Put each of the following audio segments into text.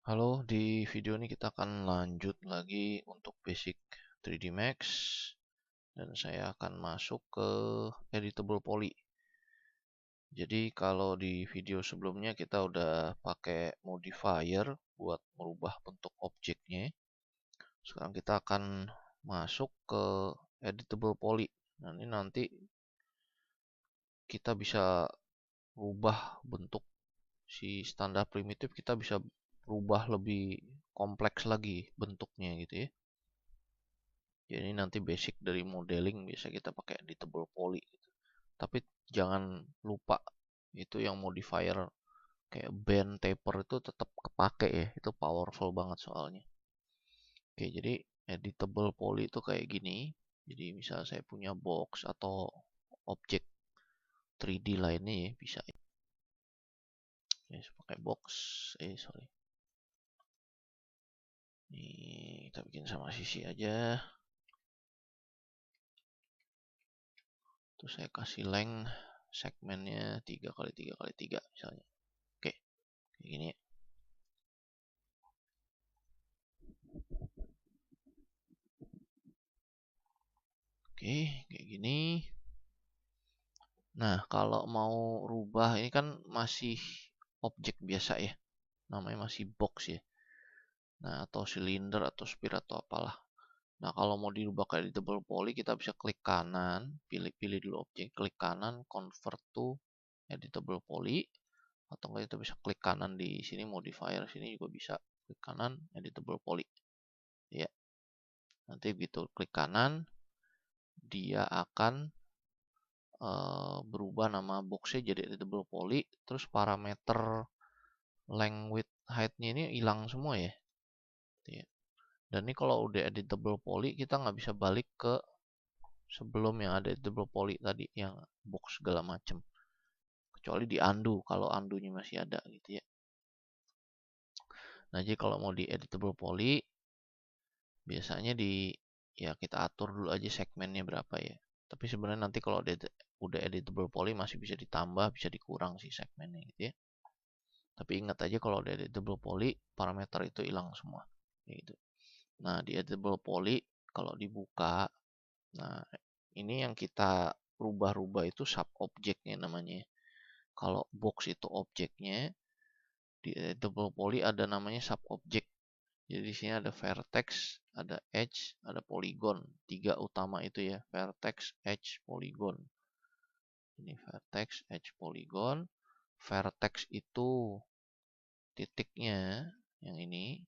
Halo, di video ini kita akan lanjut lagi untuk basic 3D Max dan saya akan masuk ke editable poly. Jadi kalau di video sebelumnya kita udah pakai modifier buat merubah bentuk objeknya. Sekarang kita akan masuk ke editable poly. Nah, ini nanti kita bisa rubah bentuk si standar primitif, kita bisa rubah lebih kompleks lagi bentuknya gitu ya. Jadi nanti basic dari modeling bisa kita pakai editable poly gitu. Tapi jangan lupa itu yang modifier kayak bend, taper itu tetap kepake ya. Itu powerful banget soalnya. Oke, jadi editable poly itu kayak gini. Jadi misal saya punya box atau objek 3D lainnya ya bisa. Ya, pakai box. Sorry. Ini kita bikin sama sisi aja. Terus saya kasih length segmennya 3 kali 3 kali 3 misalnya. Oke, kayak gini ya. Oke, kayak gini. Nah, kalau mau rubah ini kan masih objek biasa ya. Namanya masih box ya. Nah, atau silinder atau sphere atau apalah. Nah, kalau mau dirubah ke editable poly, kita bisa klik kanan, pilih dulu objek, klik kanan, convert to editable poly, atau enggak kita bisa klik kanan di sini modifier sini juga bisa klik kanan editable poly. Ya, nanti begitu klik kanan, dia akan berubah nama boxnya jadi editable poly, terus parameter length, width, height-nya ini hilang semua ya. Dan ini kalau udah editable poly kita nggak bisa balik ke sebelum yang ada editable poly tadi yang box segala macem, kecuali di undo kalau undo-nya masih ada gitu ya. Nah, jadi kalau mau di editable poly biasanya ya kita atur dulu aja segmennya berapa ya. Tapi sebenarnya nanti kalau udah editable poly masih bisa ditambah, bisa dikurang sih segmennya gitu ya. Tapi ingat aja kalau udah editable poly parameter itu hilang semua gitu. Nah, di editable poly kalau dibuka, nah ini yang kita rubah-rubah itu sub objeknya namanya. Kalau box itu objeknya, di editable poly ada namanya sub object. Jadi di sini ada vertex, ada edge, ada polygon. Tiga utama itu ya, vertex, edge, polygon. Ini vertex, edge, polygon. Vertex itu titiknya yang ini.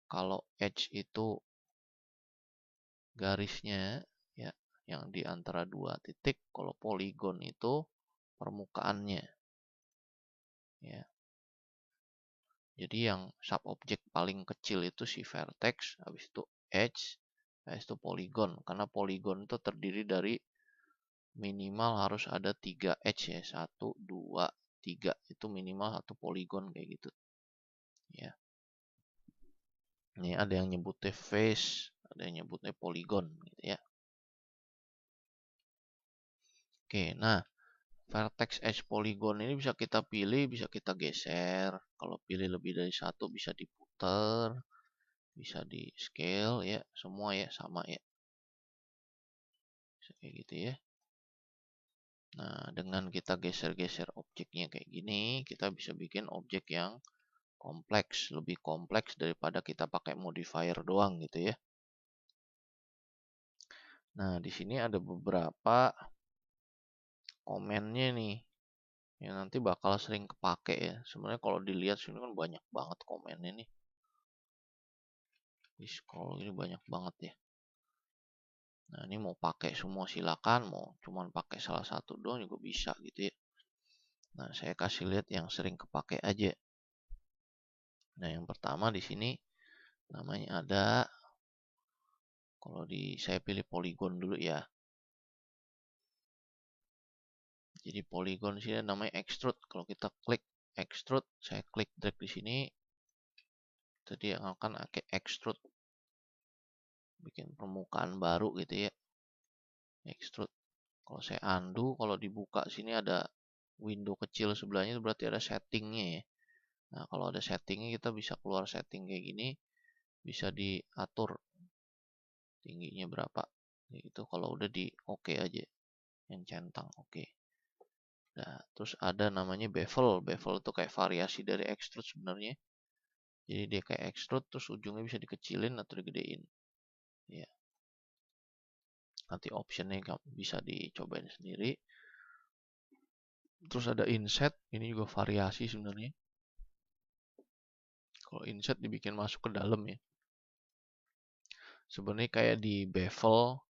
Kalau edge itu garisnya ya yang di antara dua titik. Kalau polygon itu permukaannya ya. Jadi yang sub objek paling kecil itu si vertex, habis itu edge, habis itu polygon. Karena polygon itu terdiri dari minimal harus ada 3 edge ya. 1, 2, 3. Itu minimal satu polygon kayak gitu. Ya. Ini ada yang nyebutnya face, ada yang nyebutnya polygon gitu ya. Oke, nah vertex edge polygon ini bisa kita pilih, bisa kita geser. Kalau pilih lebih dari satu bisa diputer, bisa di scale ya, semua ya sama ya. Bisa kayak gitu ya. Nah, dengan kita geser-geser objeknya kayak gini, kita bisa bikin objek yang kompleks, lebih kompleks daripada kita pakai modifier doang gitu ya. Nah, di sini ada beberapa komennya nih yang nanti bakal sering kepake ya. Sebenarnya kalau dilihat sini kan banyak banget komennya nih. Di scroll ini banyak banget ya. Nah, ini mau pakai semua silakan, mau cuman pakai salah satu doang juga bisa gitu ya. Nah, saya kasih lihat yang sering kepake aja. Nah, yang pertama di sini namanya ada, kalau saya pilih polygon dulu ya. Jadi polygon di sini namanya extrude. Kalau kita klik extrude, saya klik drag di sini, jadi yang akan extrude, bikin permukaan baru gitu ya. Extrude. Kalau saya undo, kalau dibuka sini ada window kecil sebelahnya itu berarti ada settingnya ya. Nah, kalau ada settingnya kita bisa keluar setting kayak gini, bisa diatur tingginya berapa. Itu kalau udah di oke aja, yang centang oke. Nah, terus ada namanya bevel. Bevel itu kayak variasi dari extrude sebenarnya. Jadi dia kayak extrude, terus ujungnya bisa dikecilin atau digedein. Ya. Nanti optionnya bisa dicobain sendiri. Terus ada inset, ini juga variasi sebenarnya. Kalau inset dibikin masuk ke dalam ya. Sebenarnya kayak di bevel,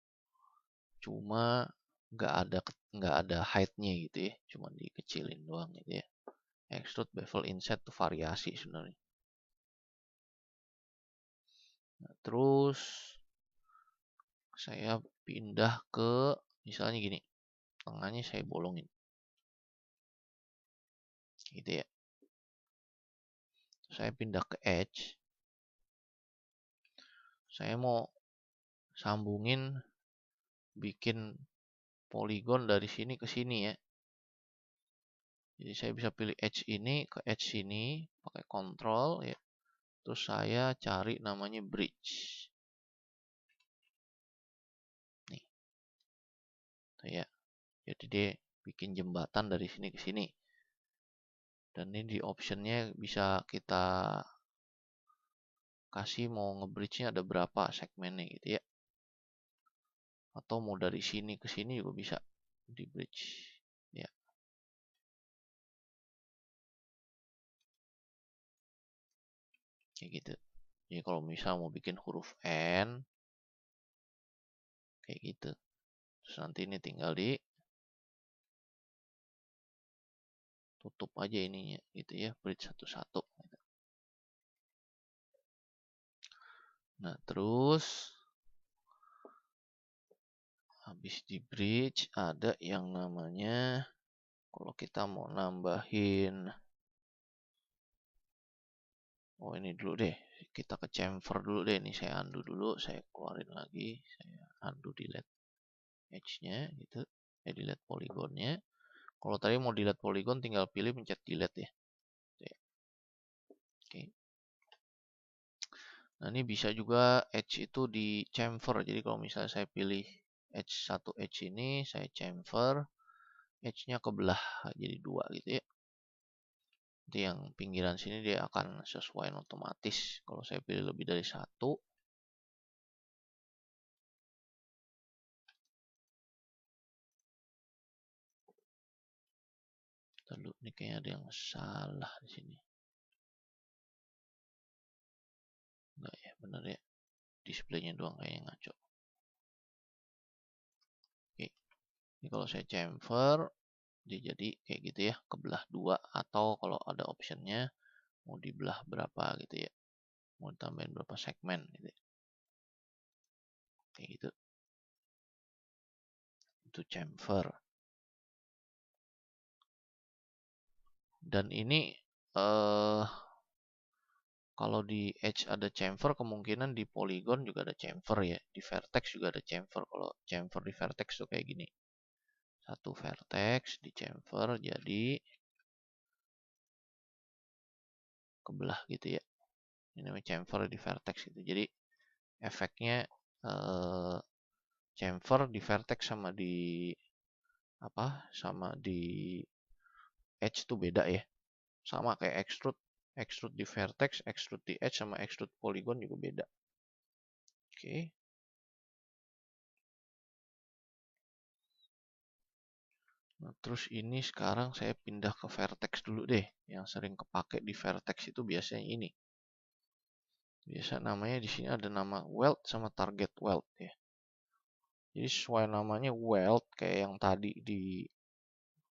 cuma nggak ada height-nya gitu ya, cuma dikecilin doang gitu ya. Extrude, bevel, inset tuh variasi sebenarnya. Nah, terus saya pindah ke misalnya gini, tengahnya saya bolongin gitu ya. Saya pindah ke edge, saya mau sambungin bikin poligon dari sini ke sini ya. Jadi saya bisa pilih edge ini ke edge sini pakai control ya. Terus saya cari namanya bridge. Nih. Tuh ya. Jadi dia bikin jembatan dari sini ke sini. Dan ini di optionnya bisa kita kasih mau nge-bridge-nya ada berapa segmennya gitu ya. Atau mau dari sini ke sini juga bisa di bridge ya. Kayak gitu. Jadi kalau misal mau bikin huruf N kayak gitu. Terus nanti ini tinggal di tutup aja ininya gitu ya, bridge satu-satu. Nah, terus habis di bridge ada yang namanya kalau kita mau nambahin, oh ini dulu deh, kita ke chamfer dulu deh. Ini saya undo dulu, saya keluarin lagi, saya undo delete edge-nya gitu, delete poligonnya. Kalau tadi mau delete poligon tinggal pilih pencet delete ya. Oke. Nah, ini bisa juga edge itu di chamfer. Jadi kalau misalnya saya pilih edge satu edge ini, saya chamfer, edge-nya kebelah jadi dua gitu ya. Nanti yang pinggiran sini dia akan sesuaikan otomatis. Kalau saya pilih lebih dari satu, lalu ini kayaknya ada yang salah di sini. Enggak ya, bener ya. Displaynya doang kayaknya ngaco. Oke, ini kalau saya chamfer, dia jadi kayak gitu ya, kebelah dua. Atau kalau ada optionnya mau dibelah berapa gitu ya, mau tambahin berapa segmen gitu ya. Kayak gitu. Itu chamfer. Dan ini kalau di edge ada chamfer, kemungkinan di polygon juga ada chamfer ya. Di vertex juga ada chamfer. Kalau chamfer di vertex tuh kayak gini. Satu vertex di chamfer jadi kebelah gitu ya. Ini namanya chamfer di vertex gitu. Jadi efeknya chamfer di vertex sama di apa? Sama di edge tuh beda ya. Sama kayak extrude. Extrude di vertex, extrude di edge sama extrude polygon juga beda. Oke. Nah, terus ini sekarang saya pindah ke vertex dulu deh. Yang sering kepake di vertex itu biasanya ini. Biasa namanya di sini ada nama weld sama target weld ya. Jadi sesuai namanya weld kayak yang tadi di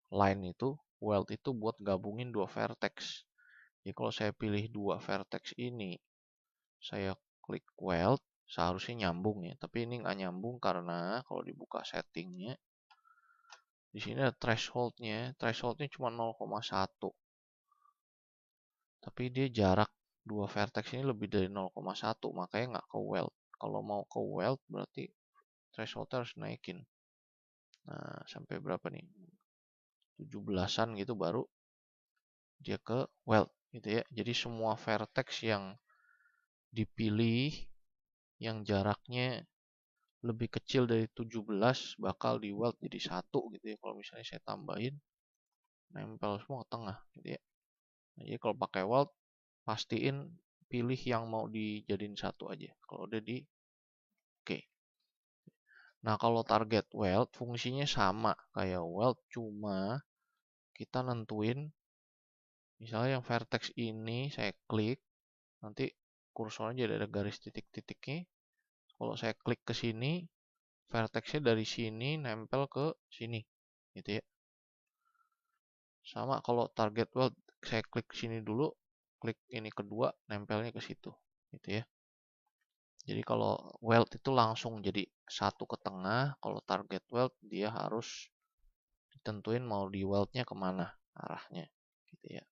line itu, weld itu buat gabungin dua vertex. Jadi kalau saya pilih dua vertex ini, saya klik weld, seharusnya nyambung ya. Tapi ini nggak nyambung karena kalau dibuka settingnya, di sini ada thresholdnya. Thresholdnya cuma 0,1. Tapi dia jarak dua vertex ini lebih dari 0,1, makanya nggak ke weld. Kalau mau ke weld berarti thresholdnya harus naikin. Nah, sampai berapa nih? 17-an gitu baru dia ke weld gitu ya. Jadi semua vertex yang dipilih yang jaraknya lebih kecil dari 17 bakal di weld jadi satu gitu ya. Kalau misalnya saya tambahin nempel semua ke tengah gitu ya. Nah, jadi kalau pakai weld pastiin pilih yang mau dijadiin satu aja. Kalau udah di oke. Nah, kalau target weld fungsinya sama kayak weld, cuma kita nentuin misalnya yang vertex ini saya klik, nanti kursornya jadi ada garis titik-titiknya. Kalau saya klik ke sini, vertexnya dari sini nempel ke sini, gitu ya. Sama kalau target weld, saya klik sini dulu, klik ini kedua, nempelnya ke situ, gitu ya. Jadi kalau weld itu langsung jadi satu ke tengah, kalau target weld dia harus ditentuin mau di weldnya kemana arahnya, gitu ya.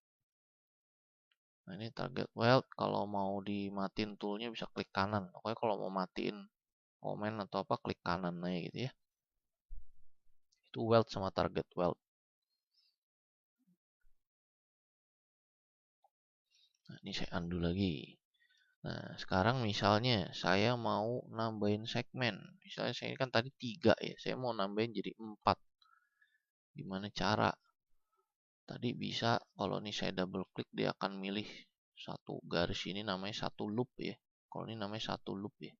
Nah ini target weld, kalau mau dimatiin toolnya bisa klik kanan. Pokoknya kalau mau matiin komen atau apa klik kanan aja gitu ya. Itu weld sama target weld. Nah ini saya undo lagi. Nah sekarang misalnya saya mau nambahin segmen. Misalnya saya kan tadi 3 ya, saya mau nambahin jadi 4. Gimana cara? Tadi bisa kalau ini saya double klik dia akan milih satu garis ini namanya satu loop ya. Kalau ini namanya satu loop ya.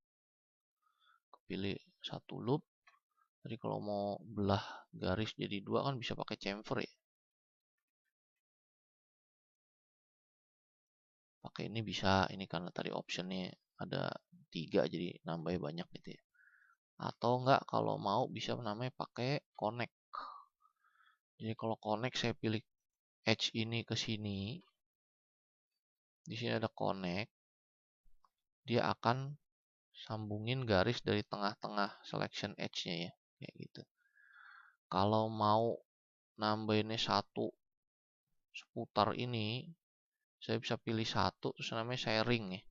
Pilih satu loop. Jadi kalau mau belah garis jadi 2 kan bisa pakai chamfer ya. Pakai ini bisa, ini karena tadi optionnya ada 3 jadi nambah banyak gitu ya. Atau enggak kalau mau bisa namanya pakai connect. Jadi kalau connect saya pilih edge ini ke sini. Di sini ada connect. Dia akan sambungin garis dari tengah-tengah selection edge-nya ya, kayak gitu. Kalau mau nambahinnya satu seputar ini, saya bisa pilih satu terus namanya saya ring ya.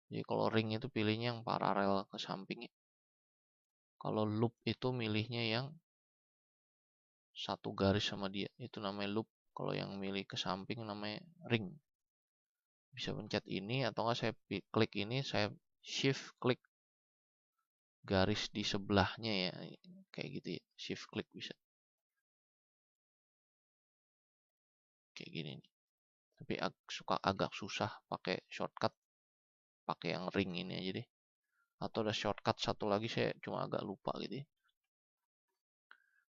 Jadi kalau ring itu pilihnya yang paralel ke sampingnya. Kalau loop itu milihnya yang satu garis sama dia, itu namanya loop. Kalau yang milih ke samping namanya ring. Bisa pencet ini atau enggak saya klik ini, saya shift klik garis di sebelahnya ya, kayak gitu ya. Shift klik bisa. Kayak gini nih. Tapi suka agak susah pakai shortcut, pakai yang ring ini aja deh. Atau ada shortcut satu lagi saya cuma agak lupa gitu ya.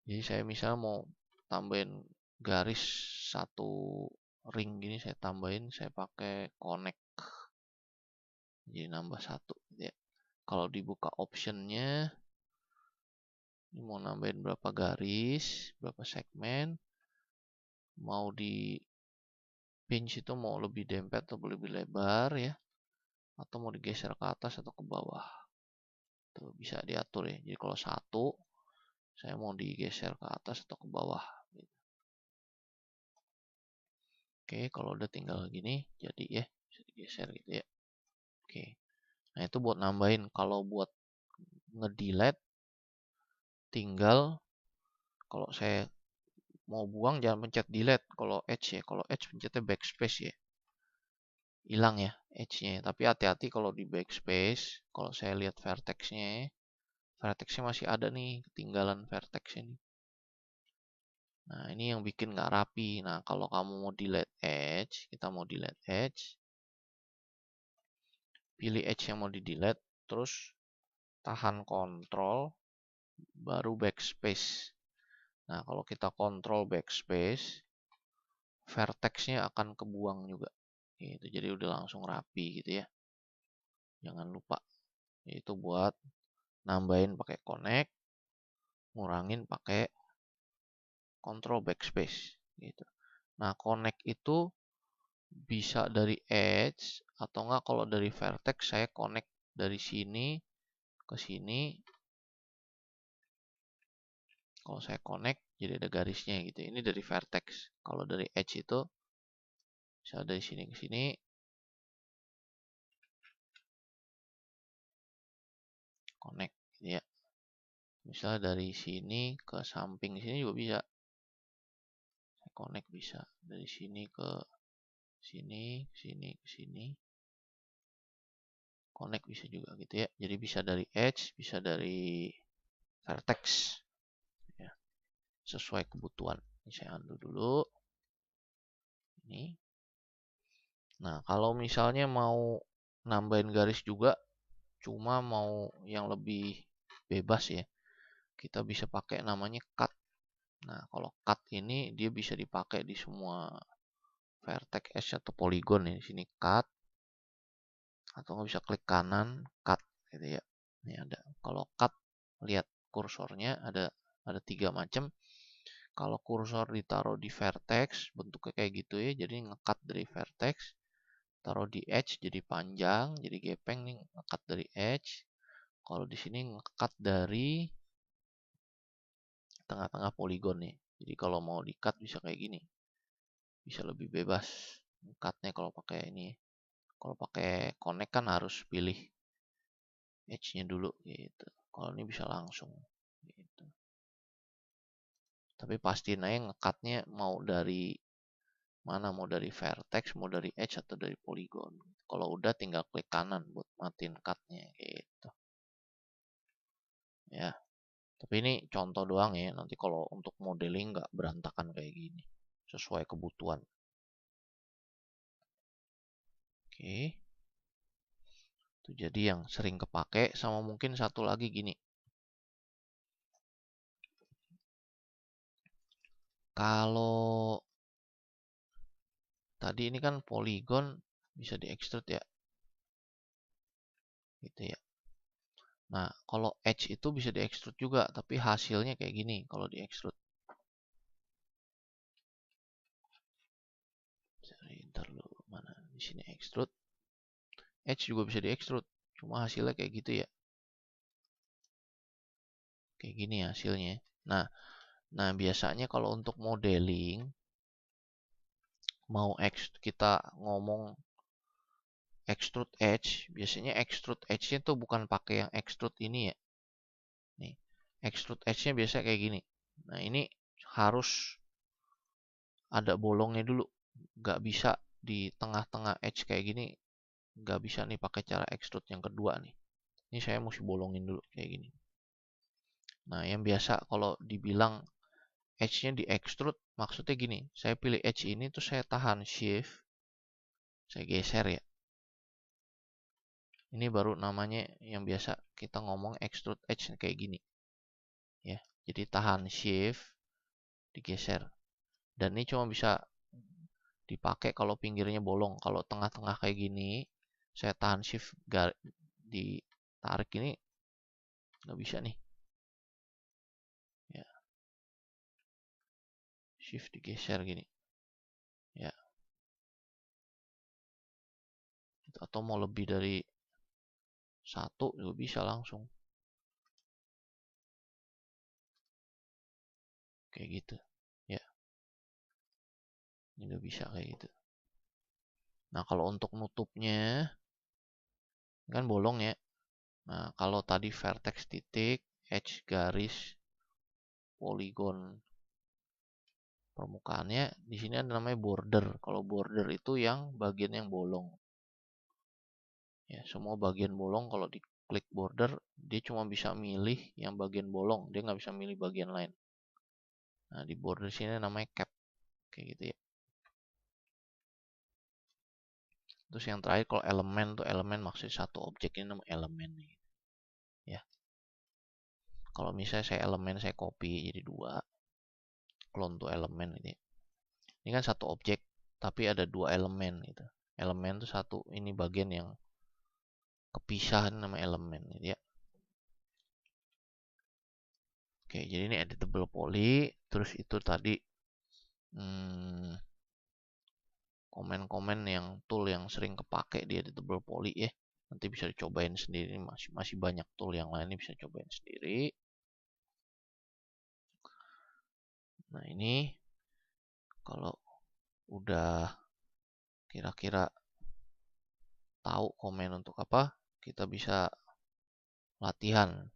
Jadi saya misalnya mau tambahin garis satu ring gini, saya tambahin, saya pakai connect. Jadi nambah satu gitu ya. Kalau dibuka optionnya, ini mau nambahin berapa garis, berapa segmen, mau di pinch itu mau lebih dempet atau lebih lebar ya, atau mau digeser ke atas atau ke bawah. Tuh bisa diatur ya. Jadi kalau satu, saya mau digeser ke atas atau ke bawah. Oke, kalau udah tinggal gini, jadi ya bisa digeser gitu ya. Oke, nah itu buat nambahin. Kalau buat ngedelete, tinggal kalau saya mau buang jangan pencet delete. Kalau edge ya, kalau edge pencetnya backspace ya. Hilang ya edge-nya. Tapi hati-hati kalau di backspace, kalau saya lihat vertex-nya, vertex-nya masih ada nih, ketinggalan vertex ini. Nah, ini yang bikin nggak rapi. Nah, kalau kamu mau delete edge, kita mau delete edge. Pilih edge yang mau di delete, terus tahan kontrol, baru backspace. Nah, kalau kita kontrol backspace, vertex-nya akan kebuang juga. Gitu, jadi udah langsung rapi gitu ya. Jangan lupa. Itu buat nambahin pakai connect, ngurangin pakai control backspace gitu. Nah, connect itu bisa dari edge atau enggak kalau dari vertex saya connect dari sini ke sini. Kalau saya connect jadi ada garisnya gitu. Ini dari vertex. Kalau dari edge itu bisa dari sini ke sini. Connect gitu ya. Misalnya dari sini ke samping sini juga bisa. Saya connect bisa dari sini ke sini, sini, ke sini. Connect bisa juga gitu ya. Jadi bisa dari edge, bisa dari vertex. Ya, sesuai kebutuhan. Ini saya undo dulu. Ini. Nah, kalau misalnya mau nambahin garis juga, cuma mau yang lebih bebas ya, kita bisa pakai namanya cut. Nah, kalau cut ini dia bisa dipakai di semua vertex edge atau polygon ya. Di sini cut, atau nggak bisa klik kanan, cut gitu ya. Ini ada. Kalau cut, lihat kursornya ada 3 macam. Kalau kursor ditaruh di vertex, bentuknya kayak gitu ya, jadi ngecut dari vertex. Taruh di edge jadi panjang, jadi gepeng nih, ngecut dari edge. Kalau di sini ngecut dari tengah-tengah poligon nih. Jadi kalau mau di-cut bisa kayak gini. Bisa lebih bebas cutnya kalau pakai ini. Kalau pakai connect kan harus pilih edge-nya dulu gitu. Kalau ini bisa langsung gitu. Tapi pastiin aja ngecutnya mau dari mana, mau dari vertex, mau dari edge atau dari polygon. Kalau udah tinggal klik kanan buat matiin cutnya gitu. Ya, tapi ini contoh doang ya. Nanti kalau untuk modeling nggak berantakan kayak gini, sesuai kebutuhan. Oke, itu jadi yang sering kepake. Sama mungkin satu lagi gini. Kalau tadi ini kan polygon bisa di-extrude ya. Gitu ya. Nah, kalau edge itu bisa di-extrude juga, tapi hasilnya kayak gini kalau di-extrude. Ntar lu mana di sini extrude. Edge juga bisa di-extrude, cuma hasilnya kayak gitu ya. Kayak gini hasilnya. Nah, biasanya kalau untuk modeling mau kita ngomong extrude edge, biasanya extrude edge-nya tuh bukan pakai yang extrude ini ya. Nih, extrude edge-nya biasa kayak gini. Nah, ini harus ada bolongnya dulu. Nggak bisa di tengah-tengah edge kayak gini. Nggak bisa nih pakai cara extrude yang kedua nih. Ini saya mesti bolongin dulu kayak gini. Nah, yang biasa kalau dibilang edge-nya di extrude, maksudnya gini. Saya pilih edge ini tuh saya tahan shift. Saya geser ya. Ini baru namanya yang biasa kita ngomong extrude edge kayak gini. Ya, jadi tahan shift, digeser. Dan ini cuma bisa dipakai kalau pinggirnya bolong. Kalau tengah-tengah kayak gini, saya tahan shift ditarik ini nggak bisa nih. Ya, shift digeser gini. Ya, atau mau lebih dari satu juga bisa langsung. Kayak gitu. Ya, ini nggak bisa kayak gitu. Nah, kalau untuk nutupnya kan bolong ya. Nah, kalau tadi vertex titik, edge garis, poligon permukaannya, di sini ada namanya border. Kalau border itu yang bagian yang bolong. Ya, semua bagian bolong kalau diklik border, dia cuma bisa milih yang bagian bolong, dia nggak bisa milih bagian lain. Nah, di border sini namanya cap, kayak gitu ya. Terus yang terakhir kalau elemen tuh elemen maksudnya satu objek ini namanya elemen. Ya, kalau misalnya saya elemen saya copy jadi 2, clone to elemen gitu ya. Ini kan satu objek, tapi ada 2 elemen gitu. Elemen tuh satu, ini bagian yang kepisah nama elemen gitu ya. Oke, jadi ini editable poly, terus itu tadi komen-komen yang tool yang sering kepake di editable poly ya. Nanti bisa dicobain sendiri, masih banyak tool yang lainnya bisa cobain sendiri. Nah, ini kalau udah kira-kira tahu komen untuk apa, kita bisa latihan